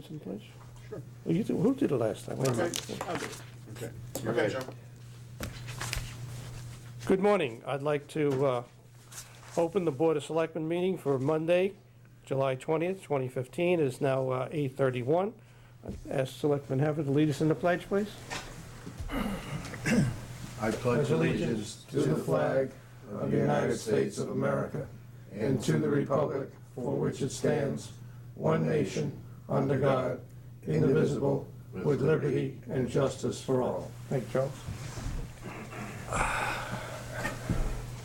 please, in the pledge? Sure. Well, you did, who did it last time? Wait a minute. Okay, I'll do it. Okay. Okay, Joe. Good morning. I'd like to open the Board of Selectmen meeting for Monday, July 20th, 2015. It is now 8:31. Ask Selectman Havard to lead us in the pledge, please. I pledge allegiance to the flag of the United States of America and to the republic for which it stands, one nation, under God, indivisible, with liberty and justice for all. Thank you, Charles.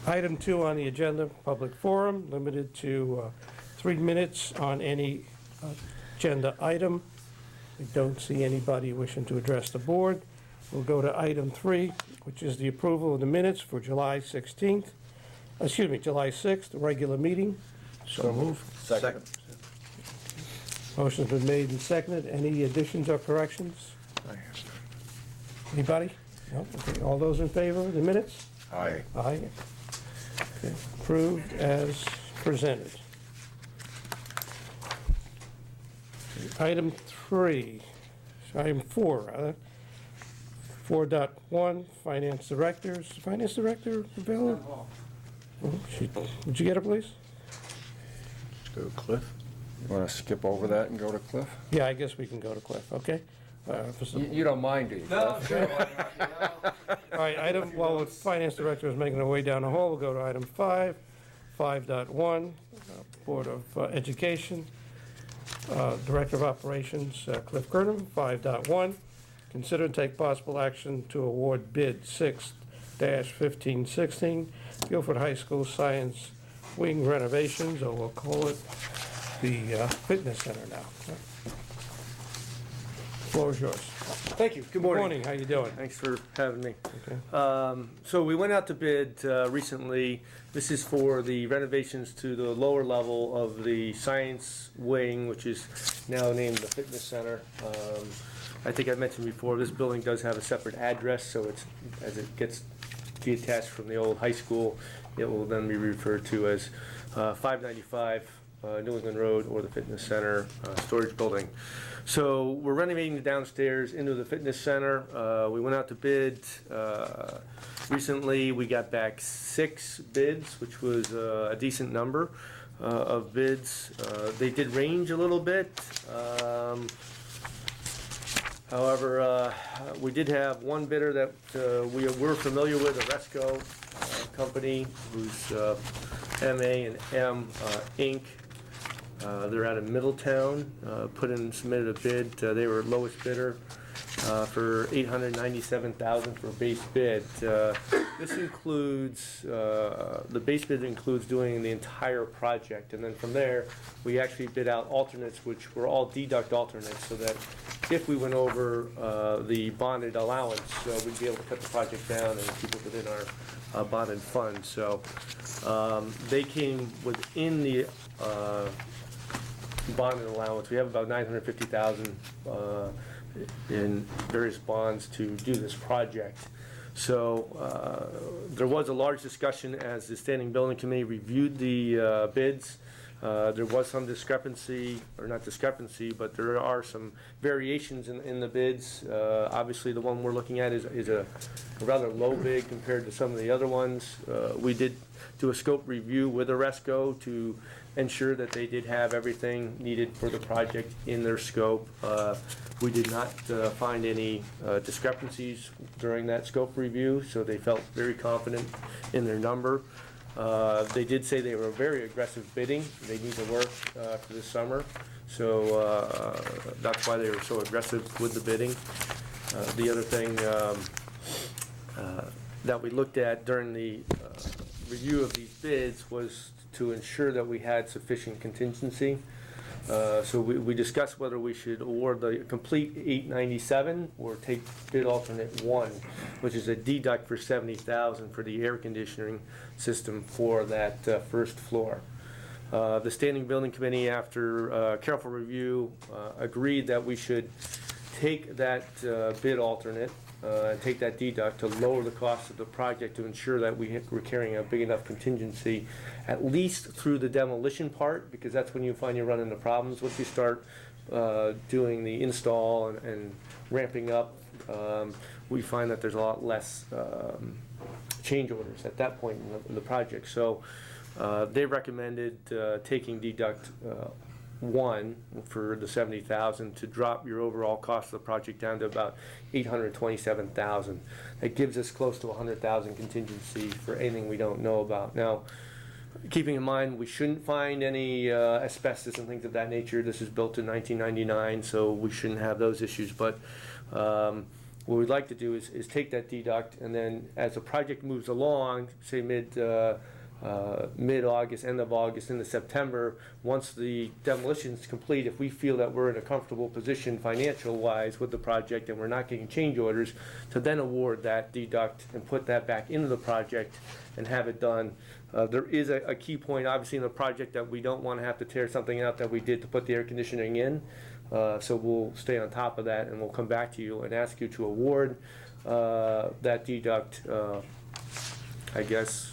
Item 2 on the agenda, public forum, limited to 3 minutes on any agenda item. I don't see anybody wishing to address the board. We'll go to item 3, which is the approval of the minutes for July 6th, the regular meeting. So moved. Second. Motion's been made and seconded. Any additions or corrections? Anybody? No? Okay. All those in favor of the minutes? Aye. Aye. Okay. Approved as presented. Item 4, rather. 4.1, Finance Director. Is the Finance Director available? Oh, would you get her, please? Let's go to Cliff. You want to skip over that and go to Cliff? Yeah, I guess we can go to Cliff, okay? You don't mind, do you? No, Cliff? sure, why not, All right, while the Finance Director is making her way down the hall, we'll go to item 5, 5.1, Board of Education, Director of Operations, Cliff Gurnham. 5.1, consider and take possible action to award bid 6-1516, Guilford High School Science Wing renovations, or we'll call it the Fitness Center now. Floor is yours. Thank you. Good morning. Good morning, how you doing? Thanks for having me. Okay. So we went out to bid recently. This is for the renovations to the lower level of the science wing, which is now named the Fitness Center. I think I mentioned before, this building does have a separate address, so it's, as it gets detached from the old high school, it will then be referred to as 595 New England Road, or the Fitness Center storage building. So we're renovating the downstairs into the Fitness Center. We went out to bid recently. We got back 6 bids, which was a decent number of bids. They did range a little bit. However, we did have one bidder that we're familiar with, a Resco company, who's MA&M Inc. They're out of Middletown. Submitted a bid. They were lowest bidder for $897,000 for a base bid. This includes the base bid includes doing the entire project, and then from there we actually bid out alternates, which were all deduct alternates, so that if we went over the bonded allowance, we'd be able to cut the project down and keep it within our bonded fund. So they came within the bonded allowance. We have about $950,000 in various bonds to do this project. So there was a large discussion as the Standing Building Committee reviewed the bids. There was some discrepancy, or not discrepancy, but there are some variations in the bids. Obviously, the one we're looking at is a rather low bid compared to some of the other ones. We did do a scope review with Oresco to ensure that they did have everything needed for the project in their scope. We did not find any discrepancies during that scope review, so they felt very confident in their number. They did say they were very aggressive bidding. They need to work for this summer, so that's why they were so aggressive with the bidding. The other thing that we looked at during the review of these bids was to ensure that we had sufficient contingency. So we discussed whether we should award the complete $897 or take bid alternate 1, which is a deduct for $70,000 for the air conditioning system for that first floor. The Standing Building Committee, after careful review, agreed that we should take that bid alternate and take that deduct to lower the cost of the project to ensure that we're carrying a big enough contingency, at least through the demolition part, because that's when you find you run into problems. Once you start doing the install and ramping up, we find that there's a lot less change orders at that point in the project. So they recommended taking deduct 1 for the 70,000 to drop your overall cost of the project down to about 827,000. That gives us close to 100,000 contingency for anything we don't know about. Now, keeping in mind, we shouldn't find any asbestos and things of that nature. This is built in 1999, so we shouldn't have those issues. But what we'd like to do is take that deduct, and then as the project moves along, say mid-August, end of August, into September, once the demolition is complete, if we feel that we're in a comfortable position financial-wise with the project and we're not getting change orders, to then award that deduct and put that back into the project and have it done. There is a key point, obviously, in the project that we don't want to have to tear something out that we did to put the air conditioning in. So we'll stay on top of that, and we'll come back to you and ask you to award that deduct. I guess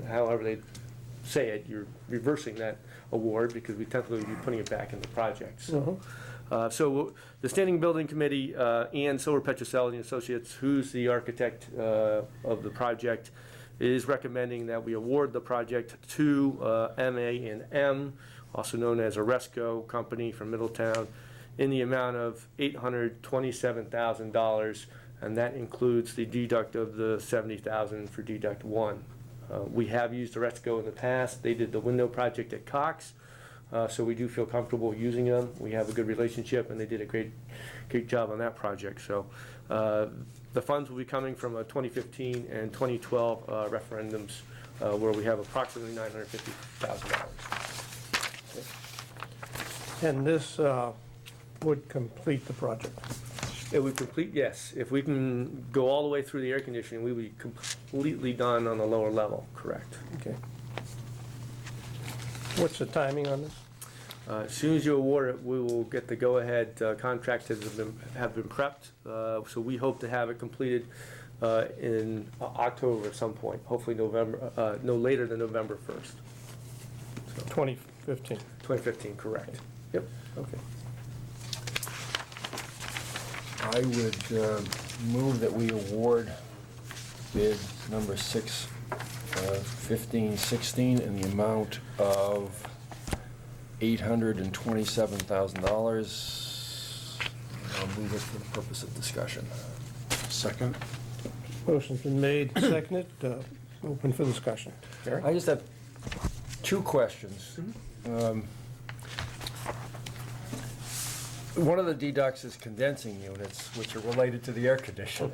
however they say it, you're reversing that award because we technically would be putting it back in the project. So, so the Standing Building Committee and Silver Petroselli and Associates, who's the architect of the project, is recommending that we award the project to MA&M, also known as Oresco Company from Middletown, in the amount of $827,000, and that includes the deduct of the $70,000 for deduct 1. We have used Oresco in the past. They did the window project at Cox, so we do feel comfortable using them. We have a good relationship, and they did a great job on that project. So the funds will be coming from 2015 and 2012 referendums, where we have approximately $950,000. And this would complete the project. It would complete, yes. If we can go all the way through the air conditioning, we would be completely done on the lower level, correct. Okay. What's the timing on this? As soon as you award it, we will get the go-ahead. Contracts have been prepped, so we hope to have it completed in October at some point, hopefully November, no later than November 1st. So, 2015. 2015, correct. Yep. Okay. I would move that we award bid number 1516 in the amount of $827,000. I'll move it for the purpose of discussion. Second. Motion's been made, seconded, open for discussion. Gary? I just have 2 questions. One of the deducts is condensing units, which are related to the air conditioning.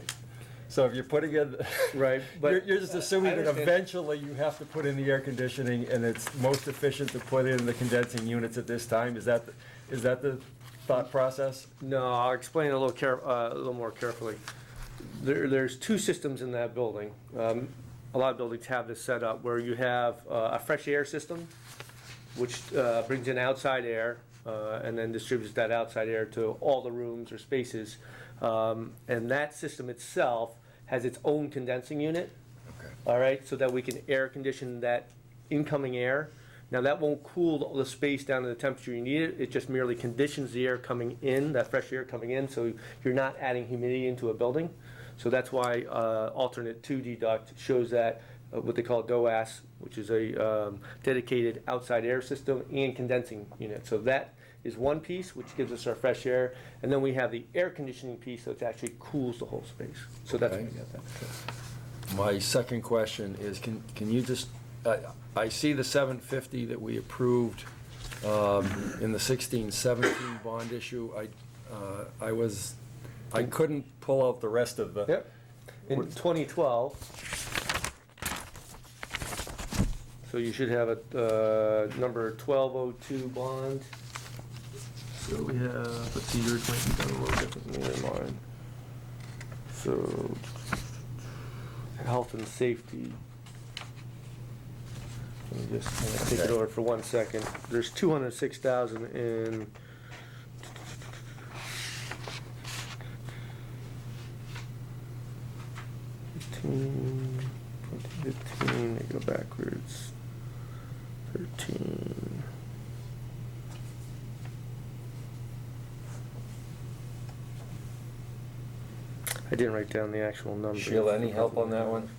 So if you're putting in, Right, but you're just assuming I that understand. eventually you have to put in the air conditioning, and it's most efficient to put in the condensing units at this time. Is that the thought process? No, I'll explain a little more carefully. There's 2 systems in that building. A lot of buildings have this set up where you have a fresh air system, which brings in outside air and then distributes that outside air to all the rooms or spaces. And that system itself has its own condensing unit. Okay. All right, so that we can air condition that incoming air. Now that won't cool the space down to the temperature you need it. It just merely conditions the air coming in, that fresh air coming in, so you're not adding humidity into a building. So that's why alternate 2 deduct shows that what they call DOAS, which is a dedicated outside air system and condensing unit. So that is one piece, which gives us our fresh air, and then we have the air conditioning piece, so it actually cools the whole space. So that's Okay. why we got that. My second question is, can you just, I see the 750 that we approved in the 16-17 bond issue. I couldn't pull out the rest of the. Yep. In 2012, so you should have a number 1202 bond. So we have, let's see, yours might be done a little different than mine. So, health and safety. Let me just take it over for 1 second. There's 206,000 in. Fifteen, 2015, they go backwards. 13. I didn't write down the actual number. Sheila, any help on that one?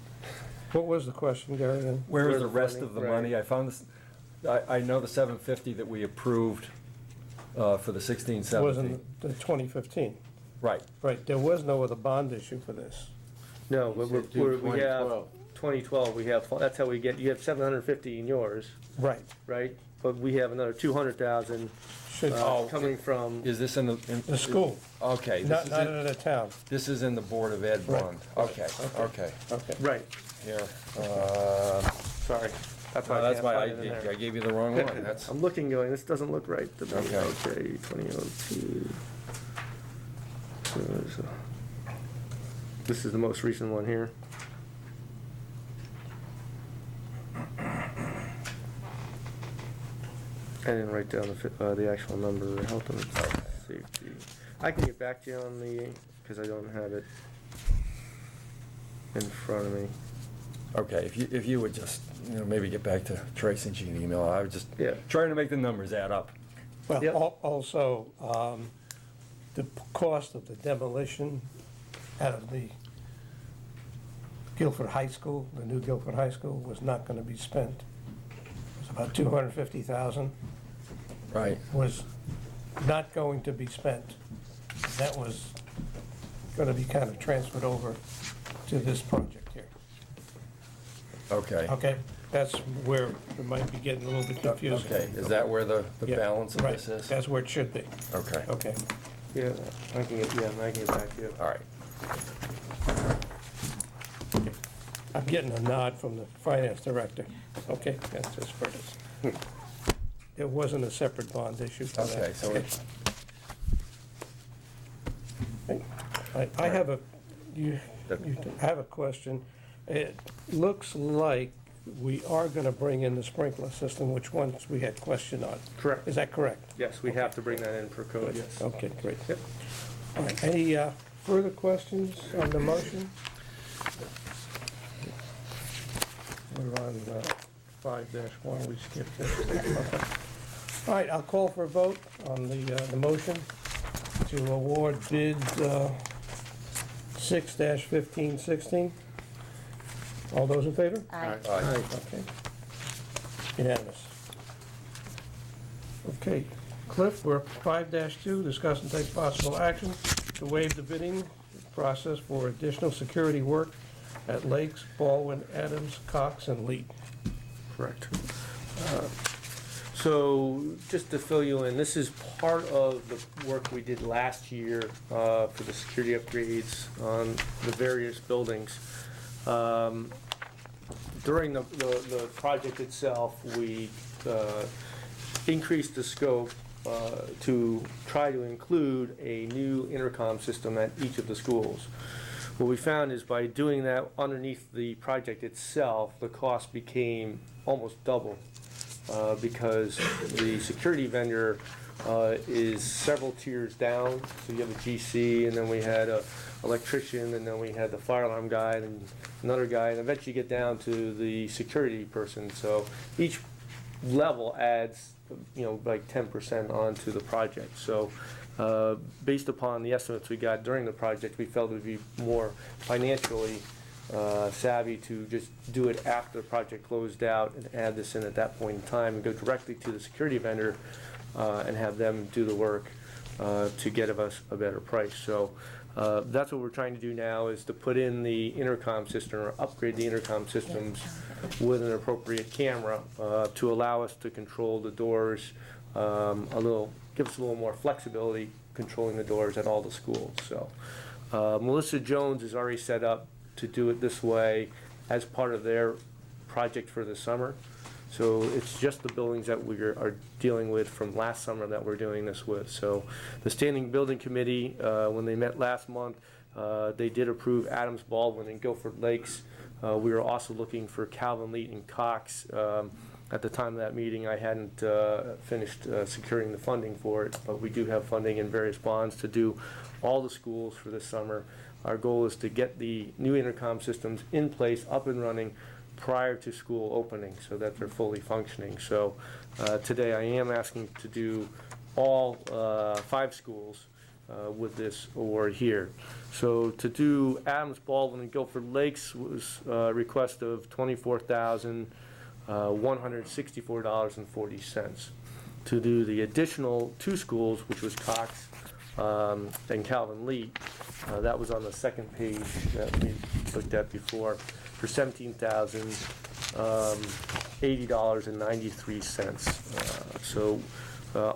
What was the question, Gary, then? Where is Where's the the rest funding? of the Right. money? I found this, I know the 750 that we approved for the 16, It 17. wasn't the 2015. Right, Right, there was no other bond issue for this. No, but said do we have 2012. 2012, we have, that's how we get, you have 750 in yours, Right. right? But we have another 200,000 Should, coming from, is this in the? the school, Okay, this not, is not in, in the town. this is in the Board of Ed Right, bond. right, Okay, okay. okay. Okay. right, Here, sorry. That's why no, I that's can't why find it in there. I gave you the wrong one. That's, I'm looking going, this doesn't look right to me. Okay. Okay, 2002. So, this is the most recent one here. I didn't write down the actual number, health and safety. I can get back to you on the, because I don't have it in front of me. okay, if you would just, maybe get back to Tracy and she can email. I was just Yeah. trying to make the numbers add up. Well, Yep. also, the cost of the demolition out of the Guilford High School, the new Guilford High School, was not gonna be spent. It was about 250,000, Right, was not going to be spent. That was gonna be kind of transferred over to this project here. okay. Okay? That's where we might be getting a little bit confusing. Okay, is that where the Yeah, balance of right. this is? That's where it should be. Okay, Okay. Yeah, I can get back to you. all right. I'm getting a nod from the finance director. Okay, that's just for this. It wasn't a separate bond issue for that. Okay, so it's, I have a, you have a question. It looks like we are gonna bring in the sprinkler system, which once we had question on. Correct. Is that correct? Yes, we have to bring that in for code, yes. Okay, great. Yep. All right, any further questions on the motion? We're on 5-1, we skipped this. Okay. All right, I'll call for a vote on the motion to award bid 6-1516. All those in favor? Aye. Okay. Unanimous. Okay, Cliff, we're 5-2, discuss and take possible action to waive the bidding process for additional security work at Lakes, Baldwin, Adams, Cox, and Lee. Correct. So, just to fill you in, this is part of the work we did last year for the security upgrades on the various buildings. During the project itself, we increased the scope to try to include a new intercom system at each of the schools. What we found is by doing that underneath the project itself, the cost became almost double because the security vendor is several tiers down. So you have a GC, and then we had a electrician, and then we had the fire alarm guy, and another guy, and eventually you get down to the security person. So each level adds, like 10% onto the project. So based upon the estimates we got during the project, we felt it would be more financially savvy to just do it after the project closed out and add this in at that point in time and go directly to the security vendor and have them do the work to get us a better price. So that's what we're trying to do now, is to put in the intercom system or upgrade the intercom systems with an appropriate camera to allow us to control the doors give us a little more flexibility controlling the doors at all the schools. So Melissa Jones is already set up to do it this way as part of their project for the summer. So it's just the buildings that we are dealing with from last summer that we're doing this with. So the Standing Building Committee, when they met last month, they did approve Adams, Baldwin, and Guilford Lakes. We were also looking for Calvin, Lee, and Cox. At the time of that meeting, I hadn't finished securing the funding for it, but we do have funding in various bonds to do all the schools for this summer. Our goal is to get the new intercom systems in place, up and running, prior to school opening so that they're fully functioning. So today I am asking to do all 5 schools with this award here. So to do Adams, Baldwin, and Guilford Lakes was a request of $24,164.40. To do the additional 2 schools, which was Cox and Calvin Lee, that was on the second page that we looked at before, for $17,080.93. So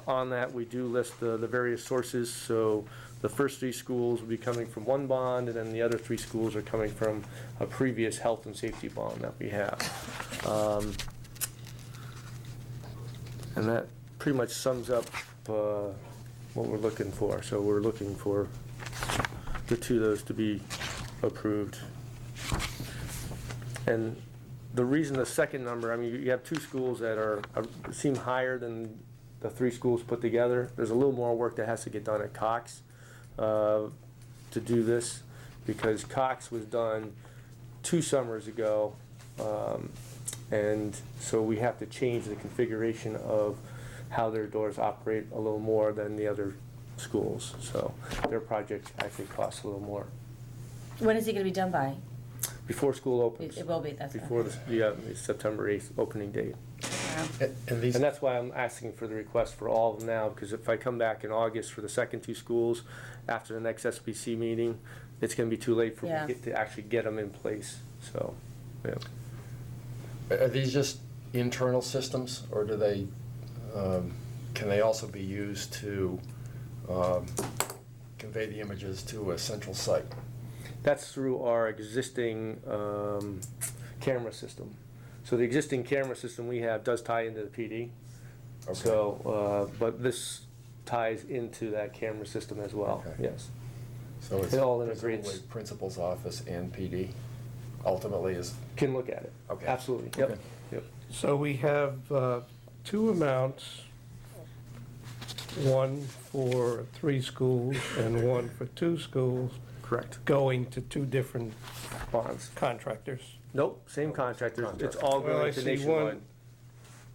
on that, we do list the various sources. So the first 3 schools will be coming from one bond, and then the other 3 schools are coming from a previous health and safety bond that we have. And that pretty much sums up what we're looking for. So we're looking for the 2 of those to be approved. And the reason the second number, I mean, you have 2 schools that seem higher than the 3 schools put together. There's a little more work that has to get done at Cox to do this, because Cox was done 2 summers ago, and so we have to change the configuration of how their doors operate a little more than the other schools. So their project actually costs a little more. When is he going to be done by? Before school opens. It will be, that's Before okay. the September 8th opening date. And these, And that's why I'm asking for the request for all of them now, because if I come back in August for the second 2 schools, after the next SBC meeting, it's gonna be too late for Yeah. me to actually get them in place, so, yeah. are these just internal systems, or do they, can they also be used to convey the images to a central site? That's through our existing camera system. So the existing camera system we have does tie into the PD. Okay. So, but this ties into that camera system as well, Okay. yes. So it's It all integrates. presumably principal's office and PD ultimately is, Can look at it. Okay. Absolutely, yep, Okay. yep. So we have 2 amounts, one for 3 schools and one for 2 schools, Correct. going to 2 different Bonds. contractors. Nope, same contractor. It's all Well, I going to see Nationwide. one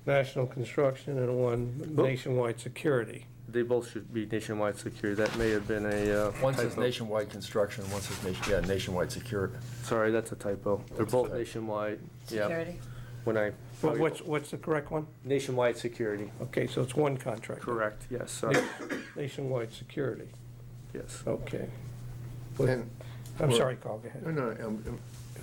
National Construction and one Oh. Nationwide Security. They both should be Nationwide Security. That may have been a one says typo. nationwide construction, one says nationwide security. Sorry, that's a typo. They're both Okay. Nationwide. Yeah. Security? When I What's the correct one? Nationwide Security. Okay, so it's one contractor. Correct. Yes. Sorry. Nationwide Security, Yes. okay. And- I'm sorry, Carl, go ahead. No,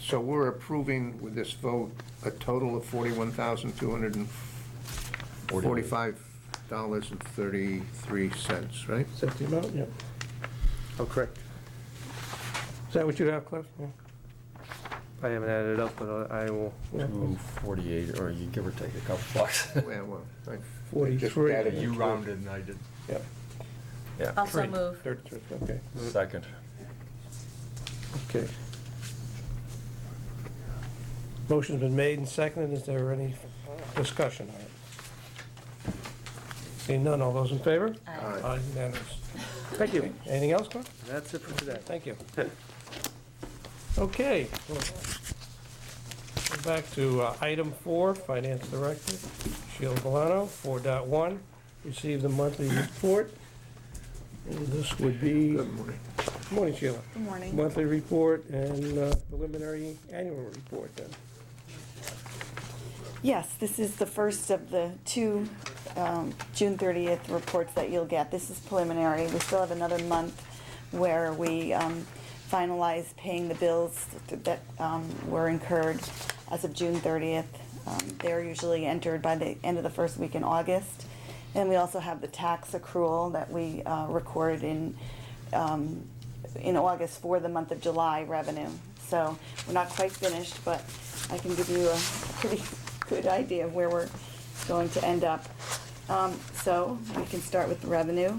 so we're approving with this vote a total of $41,245.33, right? Is that the amount? Yeah. Oh, correct. Is that what you have, Cliff? Yeah. I haven't added it up, but I will. Yeah. 248, or you give or take a couple bucks. Well, I just 43. added You it. rounded and I did. Yep. Yeah, Also move. 33, okay, second. okay. Motion's been made and seconded. Is there any discussion on it? Seeing none, all those in favor? Aye. Unanimous. Thank you. Anything else, Cliff? That's it for today. Thank you. Okay. Well, go back to item 4, Finance Director Sheila Galano, 4.1, receive the monthly report. And this would be, Good morning. good morning, Sheila. Good morning. Monthly report and preliminary annual report then. Yes, this is the first of the 2 June 30th reports that you'll get. This is preliminary. We still have another month where we finalize paying the bills that were incurred as of June 30th. They're usually entered by the end of the first week in August. And we also have the tax accrual that we recorded in August for the month of July revenue. So we're not quite finished, but I can give you a pretty good idea of where we're going to end up. So we can start with the revenue.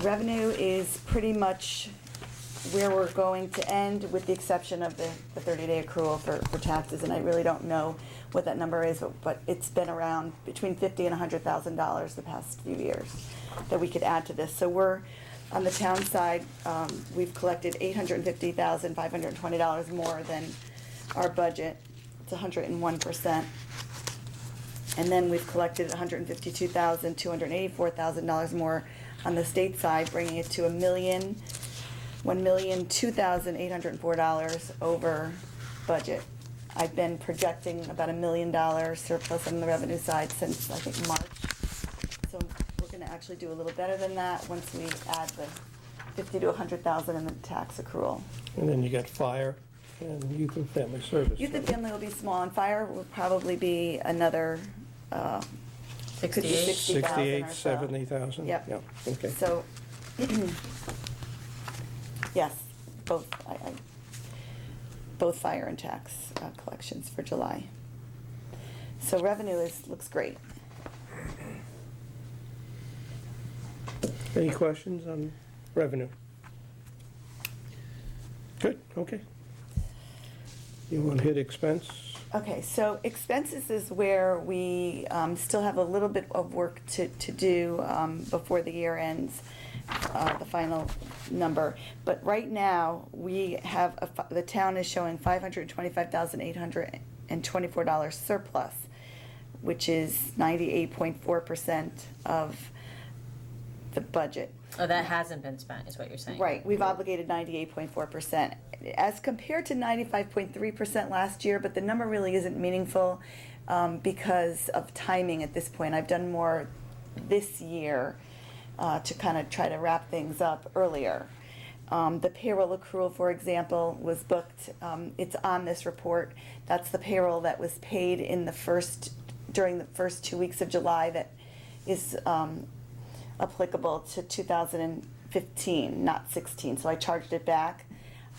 Revenue is pretty much where we're going to end, with the exception of the 30-day accrual for taxes, and I really don't know what that number is, but it's been around between $50,000 and $100,000 the past few years that we could add to this. So we're, on the town side, we've collected $850,520 more than our budget. It's 101%. And then we've collected $152,284,000 more on the state side, bringing it to $1,002,804 over budget. I've been projecting about $1 million surplus on the revenue side since, I think, March. So we're gonna actually do a little better than that once we add the 50 to 100,000 in the tax accrual. And then you got fire and youth and family service. Youth and family will be small, and fire will probably be another, it could be 68? 60,000 68, or so. 70,000? Yep. Yeah, okay. So, yes, both, both fire and tax collections for July. So revenue looks great. Any questions on revenue? Good, okay. You want to hit expense? Okay, so expenses is where we still have a little bit of work to do before the year ends, the final number. But right now, we have, the town is showing $525,824 surplus, which is 98.4% of the budget. Oh, that hasn't been spent, is what you're saying? Right, we've obligated 98.4%, as compared to 95.3% last year, but the number really isn't meaningful because of timing at this point. I've done more this year to kind of try to wrap things up earlier. The payroll accrual, for example, was booked, it's on this report. That's the payroll that was paid during the first 2 weeks of July that is applicable to 2015, not 16, so I charged it back.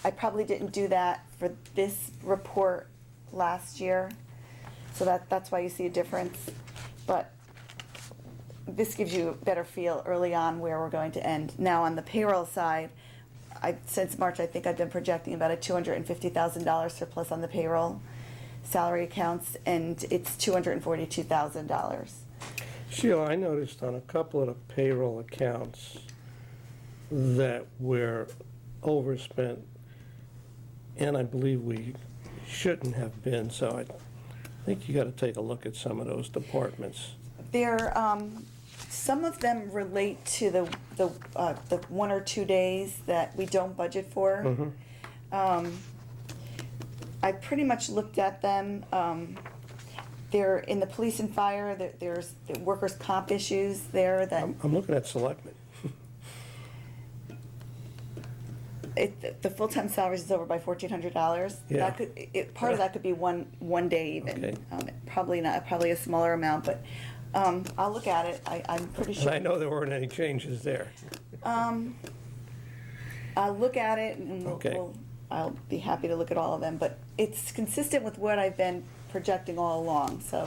I probably didn't do that for this report last year, so that's why you see a difference. But this gives you a better feel early on where we're going to end. Now, on the payroll side, since March, I think I've been projecting about a $250,000 surplus on the payroll salary accounts, and it's $242,000. Sheila, I noticed on a couple of the payroll accounts that we're overspent, and I believe we shouldn't have been, so I think you got to take a look at some of those departments. Some of them relate to the 1 or 2 days that we don't budget for. I pretty much looked at them. They're in the police and fire, there's the workers' comp issues there that, I'm looking at Selectmen. the full-time salaries is over by $1,400. Yeah. Part of that could be one day even. Okay. Probably a smaller amount, but I'll look at it. I'm pretty And sure. I know there weren't any changes there. I'll look at it and Okay. I'll be happy to look at all of them, but it's consistent with what I've been projecting all along, so.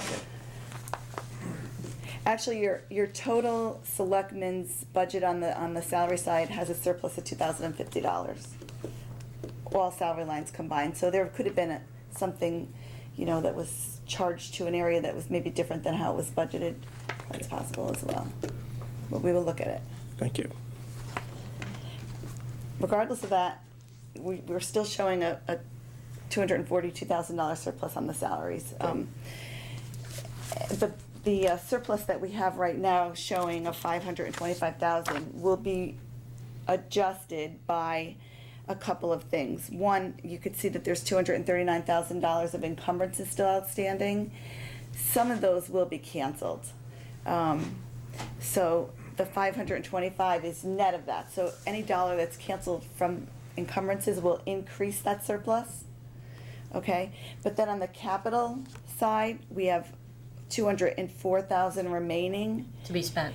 Actually, your total selectmen's budget on the salary side has a surplus of $2,050. All salary lines combined, so there could have been something, that was charged to an area that was maybe different than how it was budgeted. That's possible as well, but we will look at it. Thank you. Regardless of that, we're still showing a $242,000 surplus on the salaries. The surplus that we have right now showing of $525,000 will be adjusted by a couple of things. One, you could see that there's $239,000 of encumbrances still outstanding. Some of those will be canceled. So the 525 is net of that. So any dollar that's canceled from encumbrances will increase that surplus. Okay, but then on the capital side, we have $204,000 remaining. To be spent.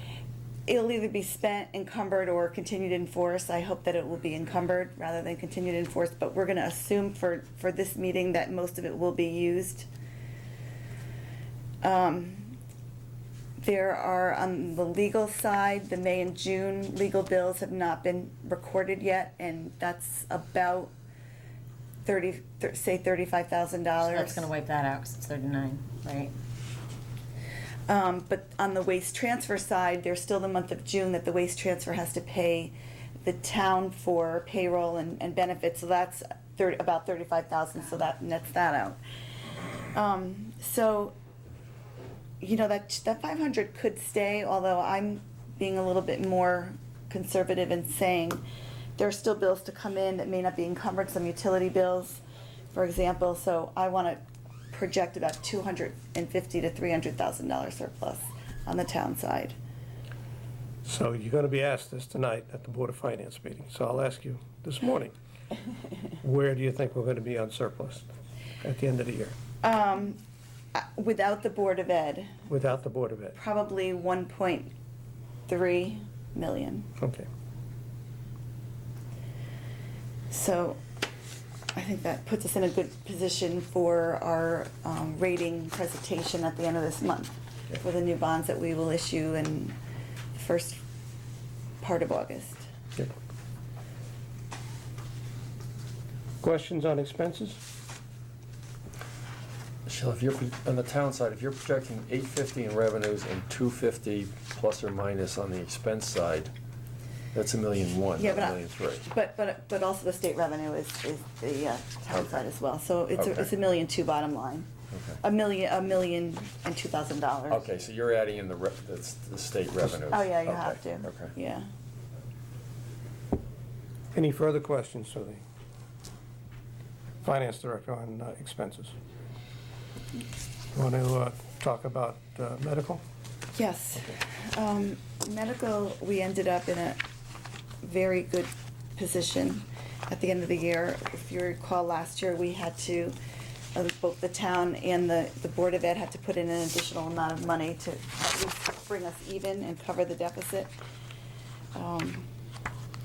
It'll either be spent, encumbered, or continued in force. I hope that it will be encumbered rather than continued in force, but we're gonna assume for this meeting that most of it will be used. There are, on the legal side, the May and June legal bills have not been recorded yet, and that's about say $35,000. So that's gonna wipe that out, 'cause it's 39, right? But on the waste transfer side, there's still the month of June that the waste transfer has to pay the town for payroll and benefits, so that's about $35,000, so that nets that out. So, that 500 could stay, although I'm being a little bit more conservative in saying there are still bills to come in that may not be encumbered, some utility bills, for example, so I want to project about $250,000 to $300,000 surplus on the town side. So you're going to be asked this tonight at the Board of Finance meeting, so I'll ask you this morning. Where do you think we're going to be on surplus at the end of the year? Without the Board of Ed, Without the Board of Ed? probably 1.3 million. Okay. So I think that puts us in a good position for our rating presentation at the end of this month for the new bonds that we will issue in the first part of August. Okay. Questions on expenses? Michelle, if you're, on the town side, if you're projecting 850 in revenues and 250 plus or minus on the expense side, that's $1.1 million, Yeah, not but $1.3 million. but also the state revenue is the town side as well. So it's Okay. $1.2 million bottom line. Okay. $1,002,000. Okay, so you're adding in the state revenues. Oh, yeah, you Okay, have to. Okay. Yeah. Any further questions for the Finance Director on expenses? Want to talk about medical? Yes. Medical, we ended up in a very good position at the end of the year. If you recall, last year, we had to, both the town and the Board of Ed had to put in an additional amount of money to at least bring us even and cover the deficit.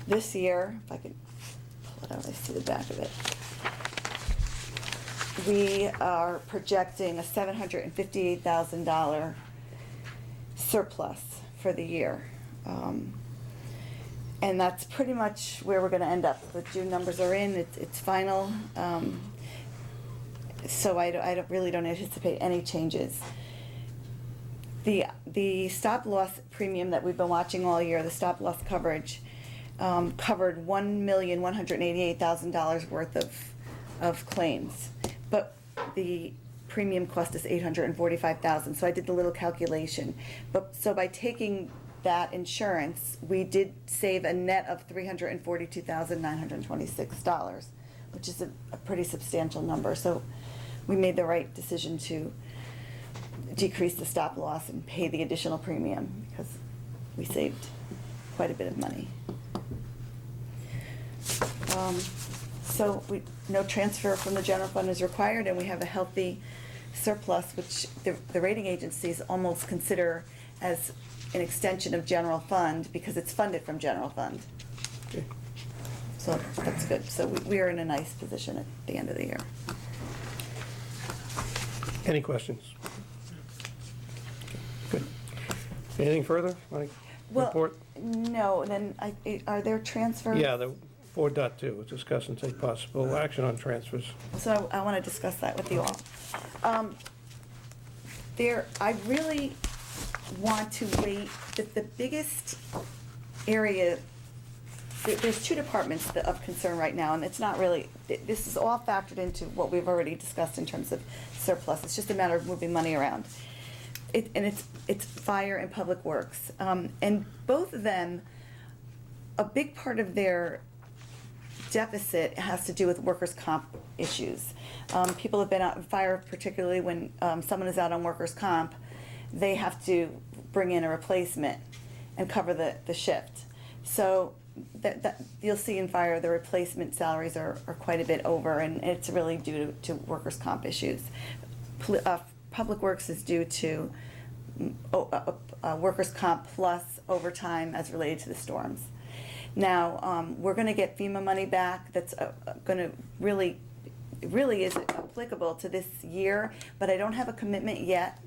This year, if I could pull it out, I see the back of it. We are projecting a $758,000 surplus for the year. And that's pretty much where we're gonna end up. The June numbers are in, it's final. So I really don't anticipate any changes. The stop-loss premium that we've been watching all year, the stop-loss coverage, covered $1,188,000 worth of claims. But the premium cost us $845,000, so I did the little calculation. So by taking that insurance, we did save a net of $342,926, which is a pretty substantial number. So we made the right decision to decrease the stop loss and pay the additional premium because we saved quite a bit of money. So no transfer from the general fund is required, and we have a healthy surplus, which the rating agencies almost consider as an extension of general fund because it's funded from general fund. Okay. So that's good. So we are in a nice position at the end of the year. Any questions? Good. Anything further? Like Well, report? no, then are there transfers? Yeah, the 4.2, discuss and take possible action on transfers. So I want to discuss that with you all. I really want to wait, the biggest area, there's two departments of concern right now, and it's not really, this is all factored into what we've already discussed in terms of surplus. It's just a matter of moving money around. It's fire and public works. And both of them, a big part of their deficit has to do with workers' comp issues. People have been out in fire, particularly when someone is out on workers' comp, they have to bring in a replacement and cover the shift. So that you'll see in fire, the replacement salaries are quite a bit over, and it's really due to workers' comp issues. Public works is due to workers' comp plus overtime as related to the storms. Now, we're going to get FEMA money back. That's going to really is applicable to this year, but I don't have a commitment yet.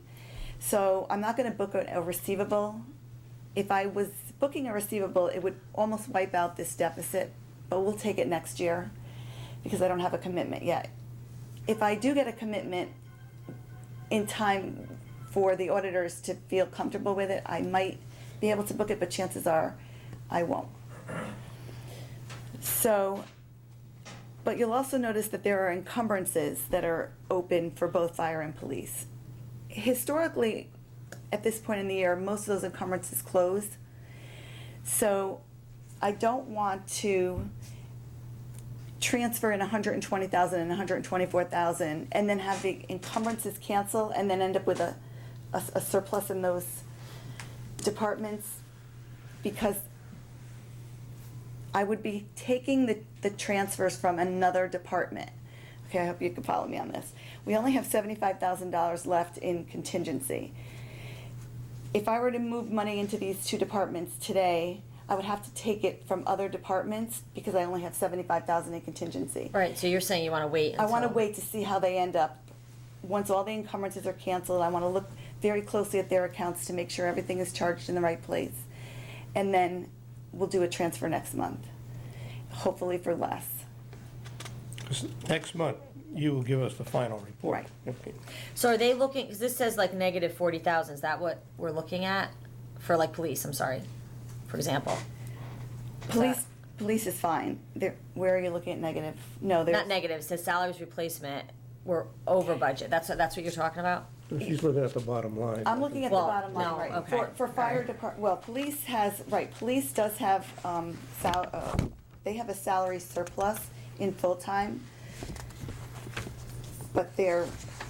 So I'm not going to book a receivable. If I was booking a receivable, it would almost wipe out this deficit, but we'll take it next year because I don't have a commitment yet. If I do get a commitment in time for the auditors to feel comfortable with it, I might be able to book it, but chances are I won't. So, but you'll also notice that there are encumbrances that are open for both fire and police. Historically, at this point in the year, most of those encumbrances close. So I don't want to transfer in 120,000 and 124,000 and then have the encumbrances cancel and then end up with a surplus in those departments, because I would be taking the transfers from another department. Okay, I hope you can follow me on this. We only have $75,000 left in contingency. If I were to move money into these two departments today, I would have to take it from other departments because I only have 75,000 in contingency. Right, so you're saying you wanna wait until. I want to wait to see how they end up. Once all the encumbrances are canceled, I want to look very closely at their accounts to make sure everything is charged in the right place. And then we'll do a transfer next month, hopefully for less. 'Cause next month, you will give us the final report. Right. Okay. So are they looking, because this says like negative 40,000, is that what we're looking at? For like police, I'm sorry, for example? Police is fine. Where are you looking at negative? No, there's. Not negative, it says salaries replacement, we're over budget, that's what you're talking about? She's looking at the bottom line. I'm looking at the Well, bottom line, no, right. okay. For fire department, well, police has, right, police does have, they have a salary surplus in full-time, but their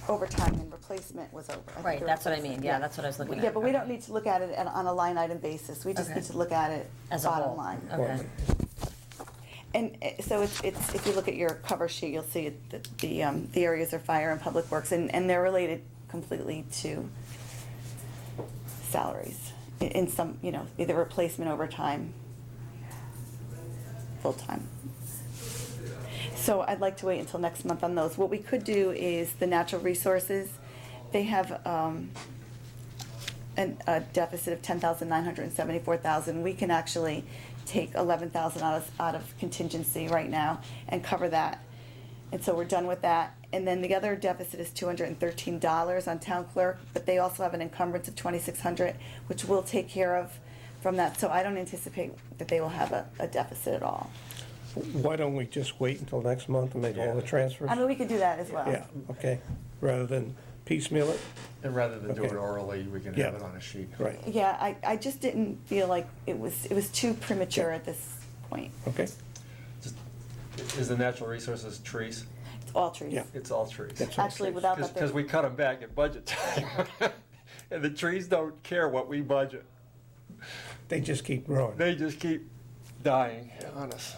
overtime and replacement was over. I think Right, the that's what I replacement- mean, yeah, that's what I was looking at. Yeah, but we don't need to look at it on a line item basis, we just Okay. need to look at it As a bottom whole. line. Okay, And so it's, if you look at your cover sheet, you'll see that the areas are fire and public works, and they're related completely to salaries in some, either replacement, overtime, full-time. So I'd like to wait until next month on those. What we could do is the natural resources, they have a deficit of 10,974,000. We can actually take 11,000 out of contingency right now and cover that. And so we're done with that. And then the other deficit is $213 on town clerk, but they also have an encumbrance of 2,600, which we'll take care of from that. So I don't anticipate that they will have a deficit at all. Why don't we just wait until next month and make all the transfers? I mean, we could do that as well. Yeah, okay, rather than piecemeal it? And rather than do Okay. it orally, we can Yeah. have it on a sheet. Right, Yeah, I just didn't feel like it was too premature at this point. okay, Is the natural resources trees? It's all trees. Yeah. It's all trees. That's all Actually, trees. without that, Because we cut them back at budget time. And the trees don't care what we budget. they just keep growing. They just keep dying on us.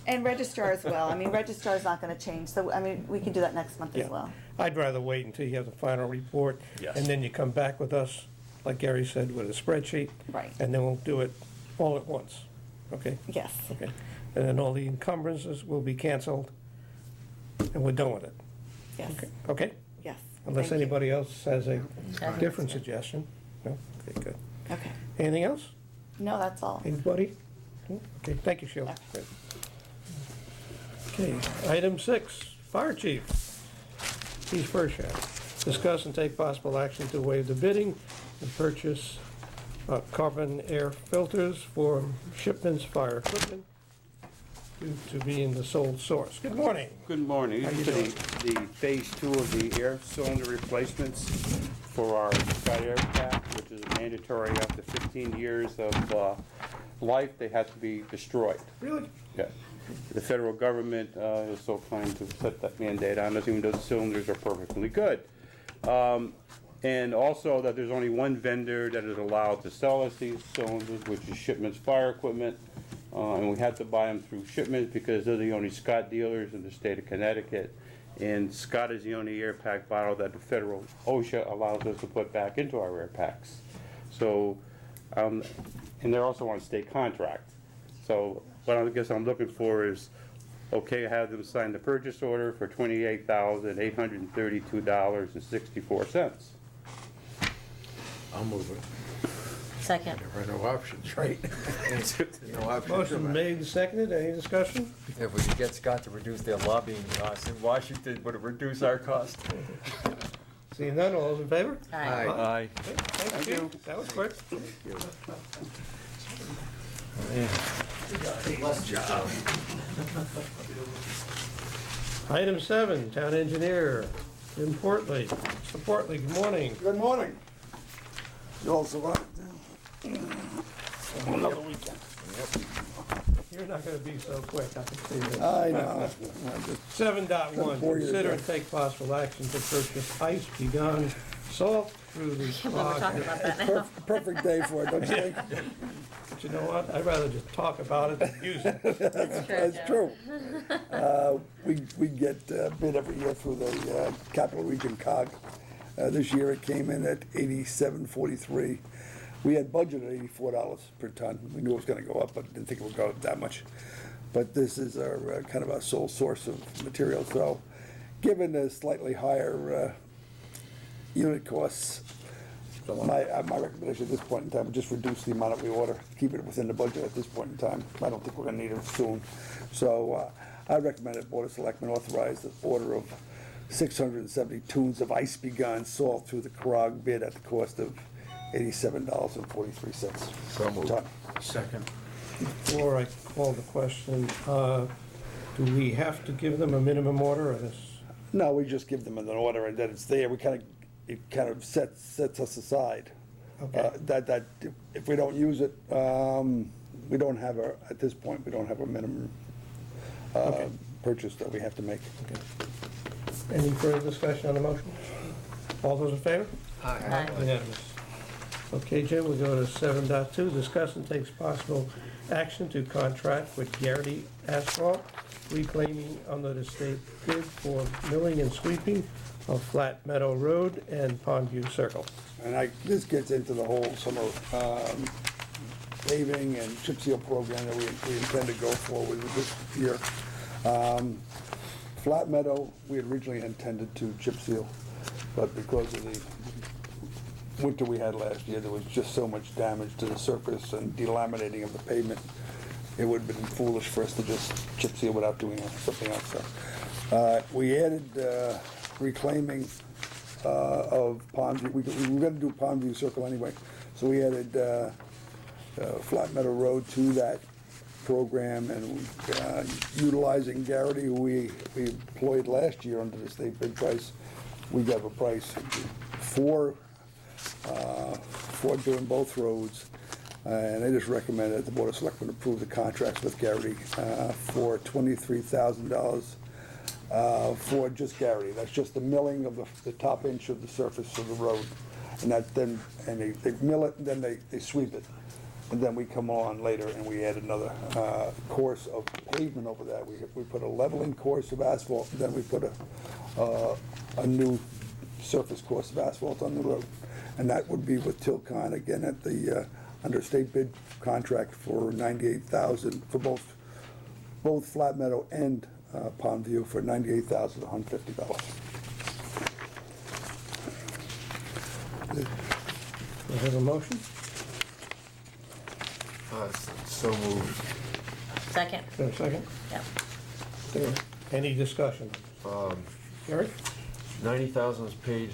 and registrar as well. I mean, registrar's not gonna change, so, I mean, we can do that next month as Yeah. well. I'd rather wait until you have the final report. Yes. And then you come back with us, like Gary said, with a spreadsheet. Right. And then we'll do it all at once, okay? Yes, Okay, and then all the encumbrances will be canceled, and we're done with it, yes, okay? yes. Unless Thank you. anybody else has a Okay. different suggestion. No? Okay, good. Okay, Anything else? no, that's all. Anybody? Okay, thank you, Sheila. Okay. Okay, item 6, fire chief. Keith Furshad. Discuss and take possible action to waive the bidding and purchase carbon air filters for Shipman's fire equipment due to being the sole source. Good morning. Good morning. How you This is the phase 2 of the air cylinder replacements for our Scott Air Pack, which is mandatory after 15 years of life, they have to be destroyed. Really? Yeah. The federal government is so kind to set that mandate on us, even though the cylinders are perfectly good. And also that there's only one vendor that is allowed to sell us these cylinders, which is Shipman's Fire Equipment. And we had to buy them through Shipmans because they're the only Scott dealers in the state of Connecticut. And Scott is the only air pack bottle that the federal OSHA allows us to put back into our air packs. So, and they're also on state contract. So what I guess I'm looking for is, okay, have them sign the purchase order for $28,832.64. I'll move it. second. There are no options, right? No options. Motion made and seconded. Any discussion? If we could get Scott to reduce their lobbying costs in Washington, would it reduce our cost? Seeing none, all those in favor? Aye. Aye. Okay, Thank you. That was quick. Item 7, town engineer, Jim Portley. Mr. Portley, good morning. Good morning. You all survived? Another weekend. you're not gonna be so quick, I can see that. I know. I just- 7.1, Before you consider go. and take possible action to purchase ice begun salt through the Well, we're talking clog. about that now. Perfect day for it, don't you think? But you know what, I'd rather just talk about it than use it. That's Joe. true. We get bid every year through the Capital Region COG. This year it came in at $87.43. We had budgeted $84 per ton. We knew it was gonna go up, but didn't think it would go up that much. But this is our, kind of our sole source of material, so given the slightly higher unit costs, my recommendation at this point in time would just reduce the amount that we order, keep it within the budget at this point in time. I don't think we're gonna need it soon. So I recommend that Board of Selectmen authorize the order of 670 tunes of ice begun salt through the CROG bid at the cost of $87.43. So moved. Ton. Second. Before I call the question, do we have to give them a minimum order or this? No, we just give them an order and then it's there. It kind of sets us aside. Okay. That if we don't use it, we don't have at this point, we don't have a minimum Okay. purchase that we have to make. Okay. Any further discussion on the motion? All those in favor? Aye. Unanimous. Okay, Jim, we go to 7.2, discuss and take possible action to contract with Garrity Asphalt reclaiming under the state bid for milling and sweeping of Flat Meadow Road and Pondview Circle. And this gets into the whole summer paving and chip seal program that we intend to go forward with this year. Flat Meadow, we had originally intended to chip seal, but because of the winter we had last year, there was just so much damage to the surface and delaminating of the pavement, it would have been foolish for us to just chip seal without doing something else. So, we added reclaiming of Pondview. We were going to do Pondview Circle anyway, so we added Flat Meadow Road to that program, and utilizing Garrity, who we employed last year under the state bid price. We got a price for doing both roads, and I just recommend that the Board of Selectmen approve the contracts with Garrity for $23,000 for just Garrity. That's just the milling of the top inch of the surface of the road, and they mill it and then they sweep it, and then we come on later and we add another course of pavement over that. We put a leveling course of asphalt, and then we put a new surface course of asphalt on the road. And that would be with Tilcon, again, at the, under state bid contract for $98,000 for both Flat Meadow and Pondview for $98,150. Do I have a motion? So moved. Second, Is there a second? yep. Any discussion? Gary? 90,000 is paid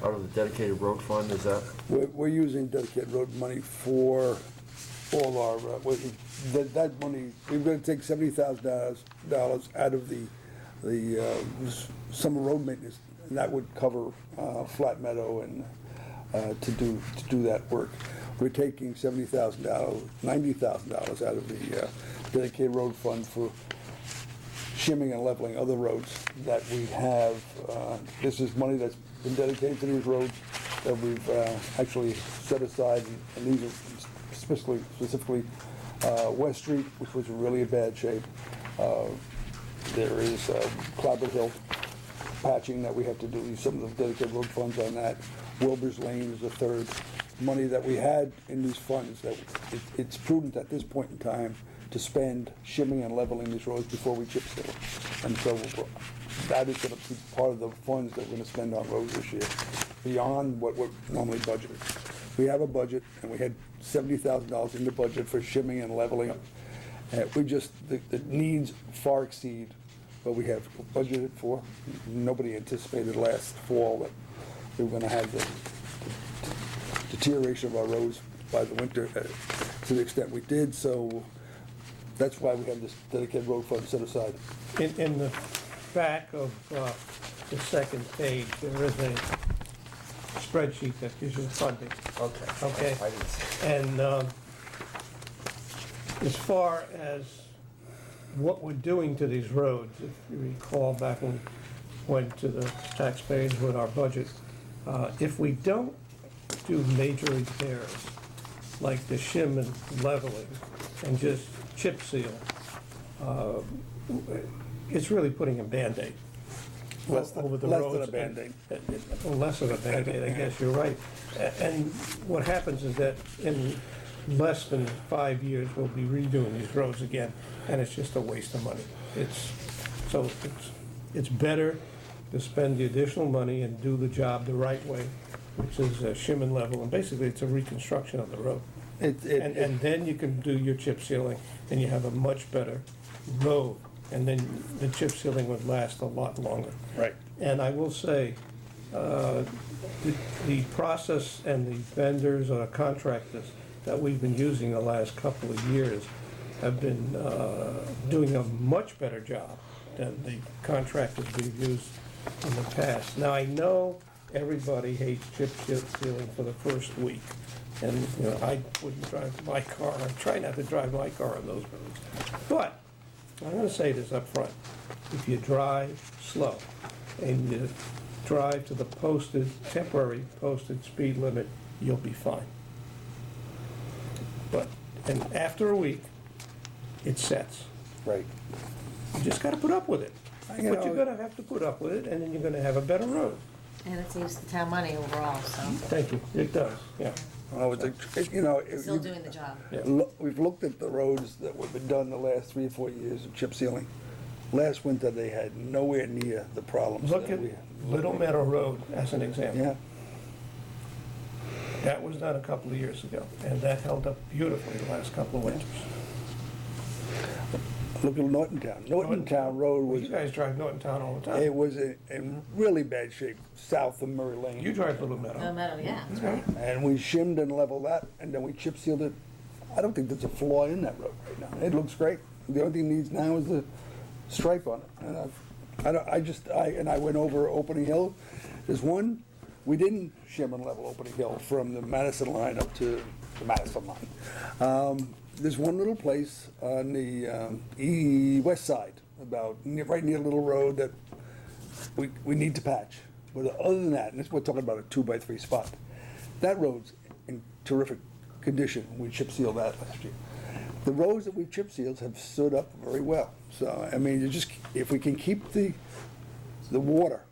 out of the dedicated road fund, is that? We're using dedicated road money for all our, that money, we're gonna take $70,000 out of the summer road maintenance, and that would cover Flat Meadow and to do that work. We're taking $70,000, $90,000 out of the dedicated road fund for shimming and leveling other roads that we have. This is money that's been dedicated to these roads that we've actually set aside, and these are specifically West Street, which was really in bad shape. There is Clabber Hill patching that we have to do, use some of the dedicated road funds on that. Wilbur's Lane is the third. Money that we had in these funds, that it's prudent at this point in time to spend shimming and leveling these roads before we chip seal. And so that is going to be part of the funds that we're going to spend on roads this year, beyond what we're normally budgeted. We have a budget, and we had $70,000 in the budget for shimming and leveling. The needs far exceed what we have budgeted for. Nobody anticipated last fall that we were going to have the deterioration of our roads by the winter to the extent we did, so that's why we have this dedicated road fund set aside. In the back of the second page, there is a spreadsheet that gives you the funding. Okay. Okay. I didn't see. And As far as what we're doing to these roads, if you recall back when we went to the taxpayers with our budget, if we don't do major repairs, like the shim and leveling, and just chip seal, it's really putting a Band-Aid over the roads. Less than a Band-Aid. Less of a Band-Aid, I guess you're right. And what happens is that in less than 5 years, we'll be redoing these roads again, and it's just a waste of money. It's better to spend the additional money and do the job the right way, which is shim and level, and basically it's a reconstruction of the road. And then you can do your chip sealing, and you have a much better road, and then the chip sealing would last a lot longer. Right. And I will say, the process and the vendors or contractors that we've been using the last couple of years have been doing a much better job than the contractors we've used in the past. Now, I know everybody hates chip sealing for the first week. And, you know, I wouldn't drive my car, I try not to drive my car on those roads. But, I'm gonna say this up front: if you drive slow and you drive to the temporary posted speed limit, you'll be fine. And after a week, it sets. Right. You just gotta put up with it. But You know- you're gonna have to put up with it, and then you're gonna have a better road. And it saves the town money overall, so Thank you, it does, yeah. Well, you know, still doing the job. we've looked at the roads that have been done the last 3 or 4 years of chip sealing. Last winter, they had nowhere near the problems Look that at we. Little Meadow Road as an example. Yeah, That was done a couple of years ago, and that held up beautifully the last couple of winters. look at Norton Town. Norton Town Road Well, was, you guys drive Norton Town all the time. it was in really bad shape, south of Murray Lane. You drive Little No Meadow. matter, yeah, that's right. And we shimmed and leveled that, and then we chip sealed it. I don't think there's a flaw in that road right now. It looks great. The only thing it needs now is the stripe on it. And I went over Opening Hill. There's one, we didn't shim and level Opening Hill from the Madison line up to the Madison line. There's one little place on the west side, right near Little Road, that we need to patch. But other than that, and we're talking about a 2x3 spot, that road's in terrific condition. We chip sealed that last year. The roads that we've chip sealed have stood up very well. So, I mean, if we can keep the water,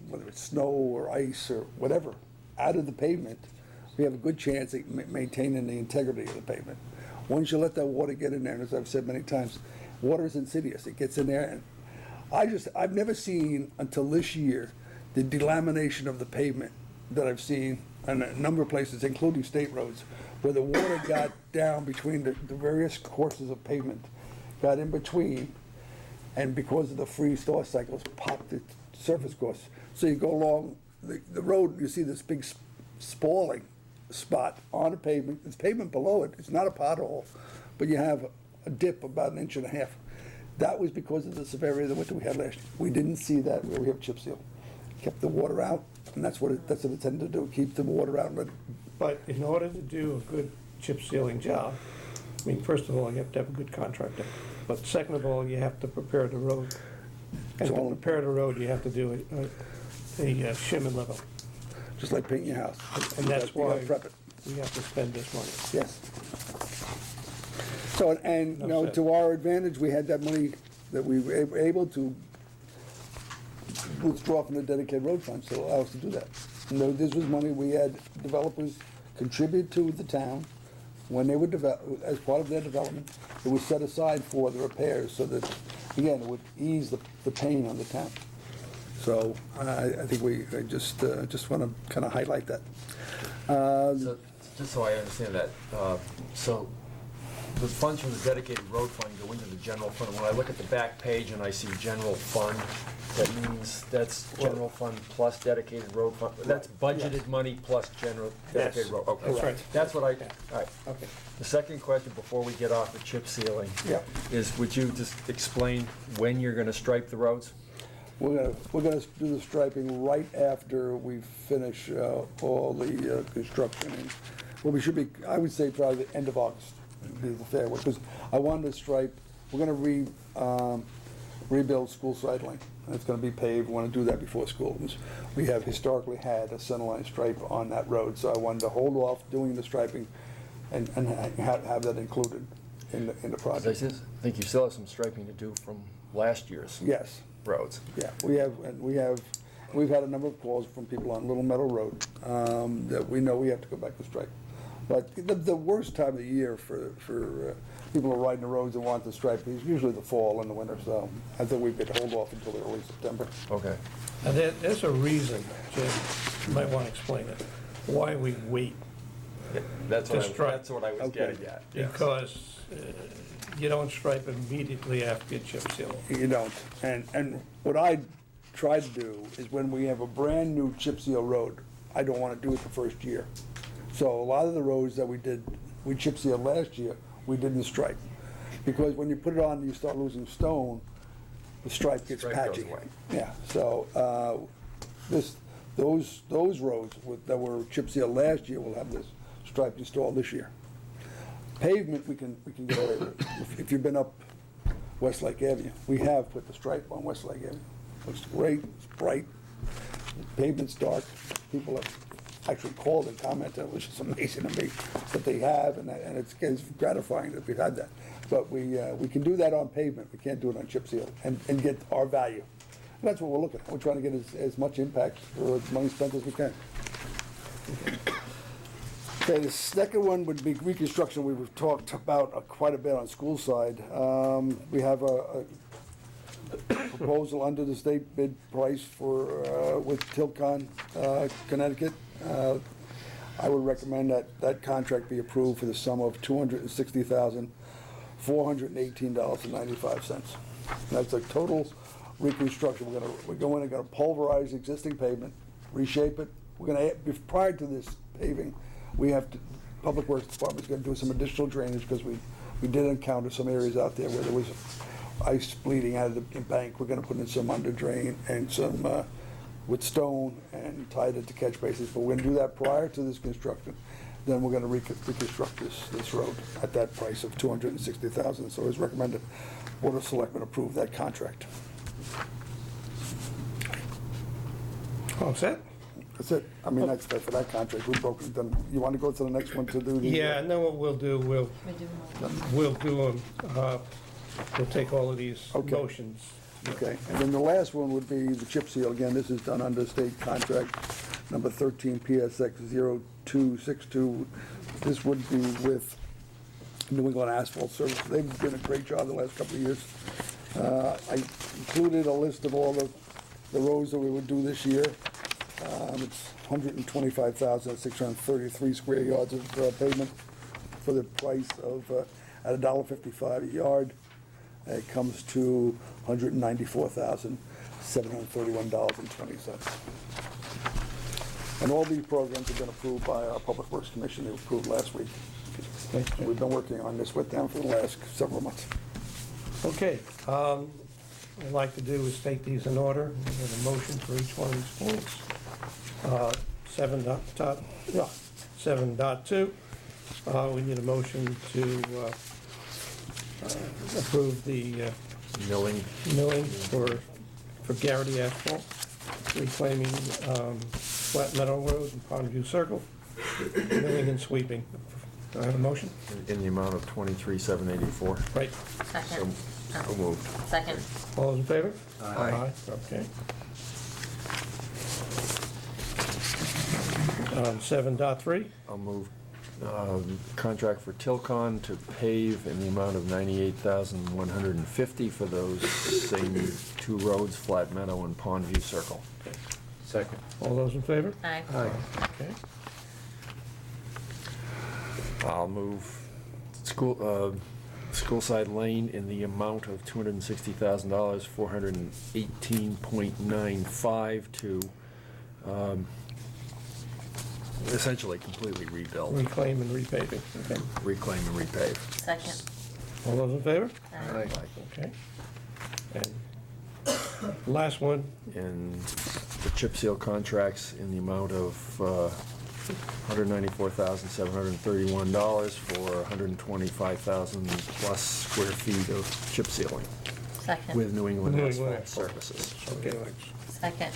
whether it's snow or ice or whatever, out of the pavement, we have a good chance at maintaining the integrity of the pavement. Once you let that water get in there, and as I've said many times, water is insidious. It gets in there, and I've never seen until this year the delamination of the pavement that I've seen in a number of places, including state roads, where the water got down between the various courses of pavement, got in between, and because of the freeze-thaw cycles, popped the surface course. So you go along the road, you see this big spalling spot on the pavement. It's pavement below it. It's not a pothole, but you have a dip about 1.5 inches. That was because of the severity of the winter we had last year. We didn't see that where we have chip seal. Kept the water out, and that's what it tended to do, keep the water out and let it. But in order to do a good chip sealing job, I mean, first of all, you have to have a good contractor. But second of all, you have to prepare the road. And to prepare the road, you have to do a shim and level. Just like painting your house. And that's You gotta why prep it. we have to spend this money. Yes. So, and, you know, Enough said. to our advantage, we had that money that we were able to withdraw from the dedicated road fund to allow us to do that. You know, this was money we had developers contribute to the town when they were as part of their development. It was set aside for the repairs so that, again, it would ease the pain on the town. So I think I just want to kind of highlight that. So, just so I understand that, so the funds from the dedicated road fund go into the general fund. When I look at the back page and I see general fund, that means that's general fund plus dedicated road fund. That's budgeted money plus general dedicated Yes, road. Okay. that's right. That's what all right. Okay. The second question before we get off the chip sealing Yeah. is, would you just explain when you're gonna stripe the roads? We're gonna do the striping right after we finish all the construction. And, well, we should be, I would say probably the end of August. be the fair way, because I wanted to stripe, we're gonna rebuild school side lane. And it's gonna be paved, we wanna do that before school. We have historically had a centerline stripe on that road, so I wanted to hold off doing the striping and have that included in the 'Cause I project. think you still have some striping to do from last year's Yes, roads. yeah, we've had a number of calls from people on Little Meadow Road, that we know we have to go back to stripe. But the worst time of the year for people who are riding the roads and want to stripe is usually the fall and the winter, so I think we could hold off until early September. Okay. And there's a reason, Jim, you might want to explain it, why we wait. That's To stripe. that's what I was Okay. getting at. yes. Because you don't stripe immediately after you chip seal. You don't. And what I try to do is when we have a brand-new chip seal road, I don't want to do it the first year. So a lot of the roads that we chip sealed last year, we didn't stripe. Because when you put it on, you start losing stone, the stripe gets Stripe goes patchy. away. Yeah, so, those roads that were chip sealed last year will have this stripe installed this year. Pavement, we can get away with. If you've been up Westlake Avenue, we have put the stripe on Westlake Avenue. Looks great, it's bright, pavement's dark. People have actually called and commented, which is amazing to me, that they have, and it's gratifying that we've had that. But we can do that on pavement, we can't do it on chip seal, and get our value. And that's what we're looking at. We're trying to get as much impact or as money spent as we can. Okay, the second one would be reconstruction. We've talked about quite a bit on school side. We have a proposal under the state bid price for, with Tilcon, Connecticut. I would recommend that contract be approved for the sum of $260,418.95. That's a total reconstruction. We're going and gonna pulverize existing pavement, reshape it. We're gonna, prior to this paving, we have to, Public Works Department's gonna do some additional drainage, because we did encounter some areas out there where there was ice bleeding out of the bank. We're gonna put in some under drain and some, with stone and tie it to catch basins, but we're gonna do that prior to this construction. Then we're gonna reconstruct this road at that price of $260,000. So it's recommended Board of Selectmen approve that contract. All set? That's it. I mean, that's for that contract. We've broken it down. You wanna go to the next one to do the? Yeah, and then what we'll do, we'll do them, we'll take all of these Okay. motions. Okay, and then the last one would be the chip seal. Again, this is done under state contract number 13 PSX 0262. This would be with New England Asphalt Service. They've done a great job the last couple of years. I included a list of all the roads that we would do this year. It's 125,633 square yards of pavement for the price of, at $1.55 a yard. It comes to $194,731.20. And all these programs have been approved by our Public Works Commission. They were approved last week. We've been working on this with them for the last several months. Okay, what I'd like to do is take these in order, we have a motion for each one of these points. 7.2, we need a motion to approve the Milling. milling for Garrity Asphalt, reclaiming Flat Meadow Road and Pondview Circle, milling and sweeping. Do I have a motion? In the amount of $23,784. Right, Second. So moved. Second. all those in favor? Aye. Okay. 7.3, I'll move contract for Tilcon to pave in the amount of $98,150 for those same two roads, Flat Meadow and Pondview Circle. Second. all those in favor? Aye. Okay. I'll move school side lane in the amount of $260,000, $418.95 to essentially completely rebuild, Reclaim and repaving, okay. reclaim and repave. Second. All those in favor? Aye. Okay. And last one, And the chip seal contracts in the amount of $194,731 for 125,000 plus square feet of chip sealing Second. with New England New England asphalt asphalt. surfaces. Okay. Second.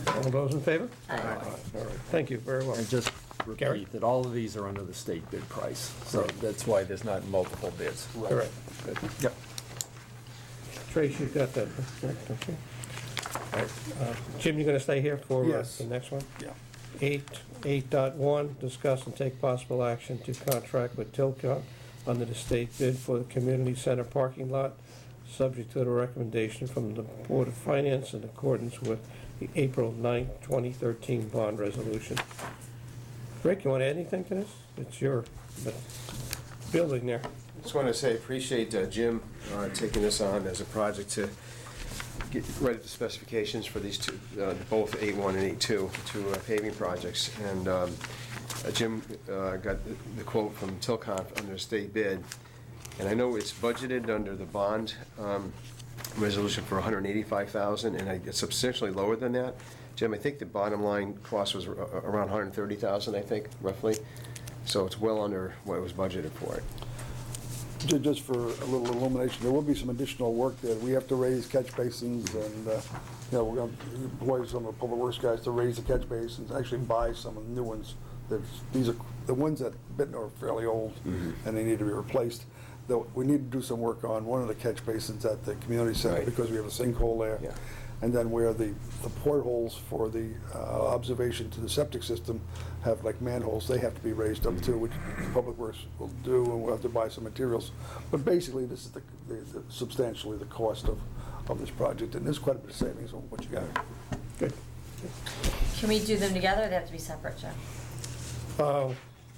All those in favor? Aye. All right, thank you, very well. And just Gary? repeat that all of these are under the state bid price, so that's why there's not multiple bids. Correct. Good. Yep. Trace, you've got that, correct, don't you? All right, Jim, you gonna stay here for Yes. the next one? Yeah. 8.1, discuss and take possible action to contract with Tilcon under the state bid for the community center parking lot, subject to the recommendation from the Board of Finance in accordance with the April 9, 2013 bond resolution. Rick, you want to add anything to this? It's your building there. Just want to say, appreciate Jim taking this on as a project to write the specifications for these two, both 8.1 and 8.2, two paving projects. And Jim got the quote from Tilcon under state bid. And I know it's budgeted under the bond resolution for $185,000, and it's substantially lower than that. Jim, I think the bottom line cost was around $130,000, I think, roughly. So it's well under what was budgeted for it. Just for a little illumination, there will be some additional work there. We have to raise catch basins and, we're going to employ some of the public works guys to raise the catch basins, actually buy some of the new ones. These are, the ones that Bittner are fairly old and they need to be replaced. Though we need to do some work on one of the catch basins at the community center Right. because we have a sinkhole there. Yeah. And then where the portholes for the observation to the septic system have like manholes, they have to be raised up too, which Public Works will do, and we'll have to buy some materials. But basically, this is substantially the cost of this project, and there's quite a bit of savings on what you got. Good. Can we do them together, or they have to be separate, Joe?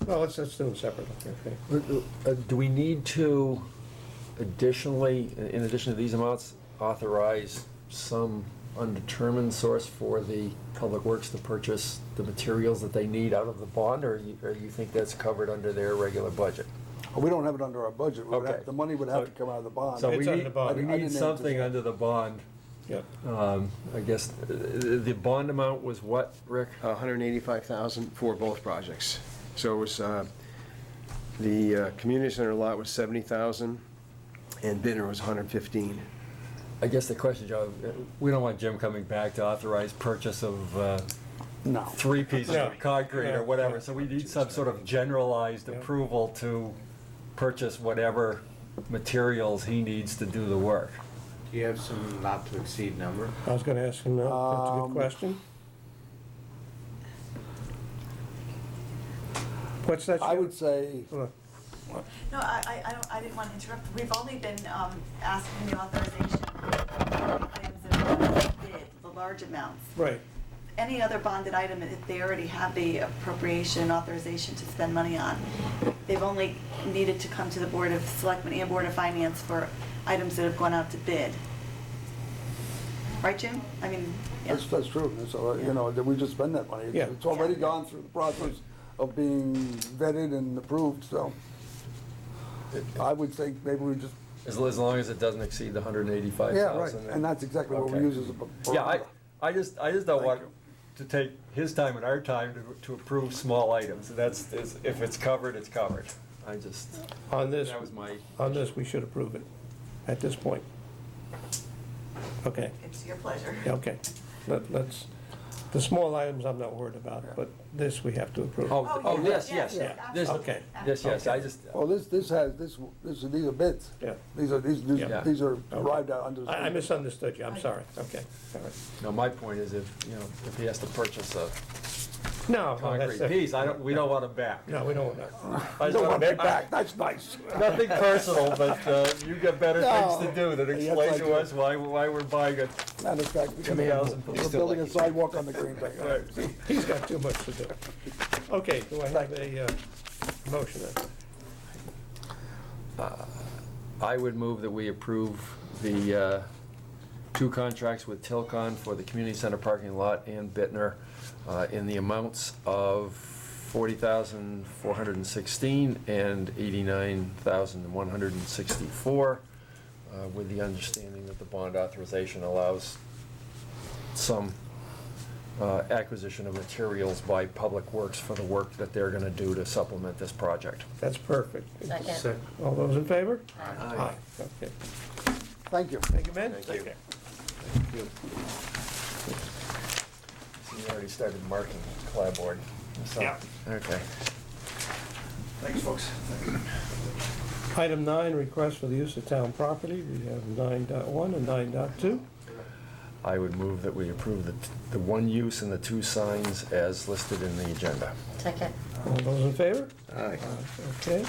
Well, let's do them separately, okay. Do we need to additionally, in addition to these amounts, authorize some undetermined source for the Public Works to purchase the materials that they need out of the bond, or you think that's covered under their regular budget? We don't have it under our budget. We would have- Okay. The money would have to come out of the bond. So It's we under need, the bond. we I need didn't something anticipate. under the bond. Yep. I guess, the bond amount was what, Rick? $185,000 for both projects. So it was, the community center lot was $70,000, and Bittner was $115,000. I guess the question, Joe, we don't want Jim coming back to authorize purchase of No. 3 pieces Yeah. of concrete Yeah. or whatever, so we need some sort of generalized approval to purchase whatever materials he needs to do the work. Do you have some not to exceed number? I was gonna ask him, that's a good question. What's that? I would say, Hold on. No, I didn't want to interrupt. We've only been asking the authorization for items that are bid, the large amounts. Right, Any other bonded item, if they already have the appropriation authorization to spend money on, they've only needed to come to the Board of Selectmen and Board of Finance for items that have gone out to bid. Right, Jim? I mean, yeah. that's true. So, that we just spend that money. Yeah. It's already gone through the process of being vetted and approved, so I would think maybe we just, As long as it doesn't exceed the 185,000. yeah, right. And that's exactly what we Okay. use as a. Yeah, I just don't want you. to take his time and our time to approve small items. If it's covered, it's covered. on this, That was my. on this, we should approve it at this point. Okay, It's your pleasure. yeah, okay. Let's, the small items I'm not worried about, but this we have to approve. Oh, yes, yeah, yes. This- Okay. Yes, I just, Well, these are bids. Yeah. These Yeah. are arrived out under. the- I misunderstood you, I'm sorry, okay, all right. no, my point is if he has to purchase a No, that's concrete it. piece, we don't want him back. No, we don't want that. I You just don't wanna want that make- back, that's nice. Nothing personal, but you got better things to do than Yes, explain I to do. us why we're buying a Matter of fact, we're building a sidewalk on the green thing. He's got too much to do. Okay, do I have a motion then? I would move that we approve the 2 contracts with Tilcon for the community center parking lot and Bittner in the amounts of $40,416 and $89,164, with the understanding that the bond authorization allows some acquisition of materials by Public Works for the work that they're gonna do to supplement this project. That's perfect. Second. All those in favor? Aye. Okay. Thank you. Thank you, Ben. Thank you. So you already started marking clapboard. So- Yeah. Okay. Thanks, folks. Item 9, request for the use of town property. We have 9.1 and 9.2. I would move that we approve the one use and the two signs as listed in the agenda. Second. All those in favor? Aye. Okay.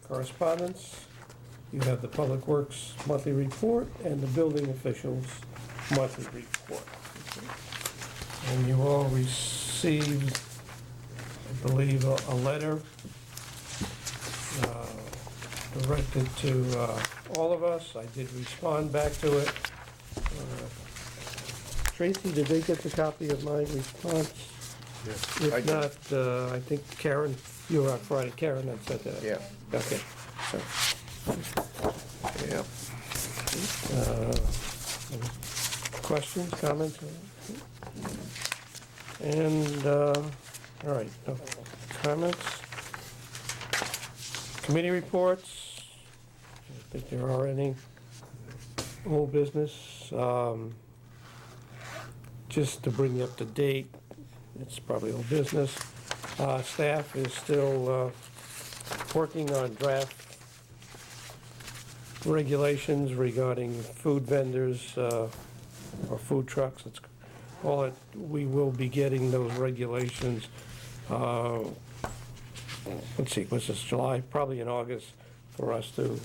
Correspondence, you have the Public Works monthly report and the building officials monthly report. And you all received, I believe, a letter directed to all of us. I did respond back to it. Tracy, did they get the copy of my response? I If did. not, I think Karen, you were on Friday, Karen had sent that. Yeah. Okay. So, Yeah. questions, comments? And, all right, no comments. Committee reports, I don't think there are any. Old business, just to bring you up to date, it's probably old business. Staff is still working on draft regulations regarding food vendors or food trucks. Let's call it. We will be getting those regulations. Let's see, what's this, July? Probably in August for us to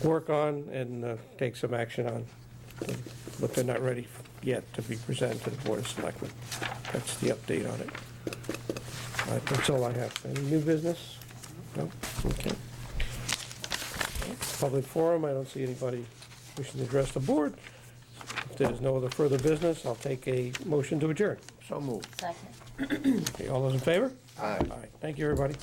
work on and take some action on. But they're not ready yet to be presented to the Board of Selectmen. That's the update on it. That's all I have. Any new business? No? Okay. Public forum, I don't see anybody wishing to address the board. If there's no other further business, I'll take a motion to adjourn. So moved. Second. Okay, all those in favor? Aye. All right, thank you, everybody.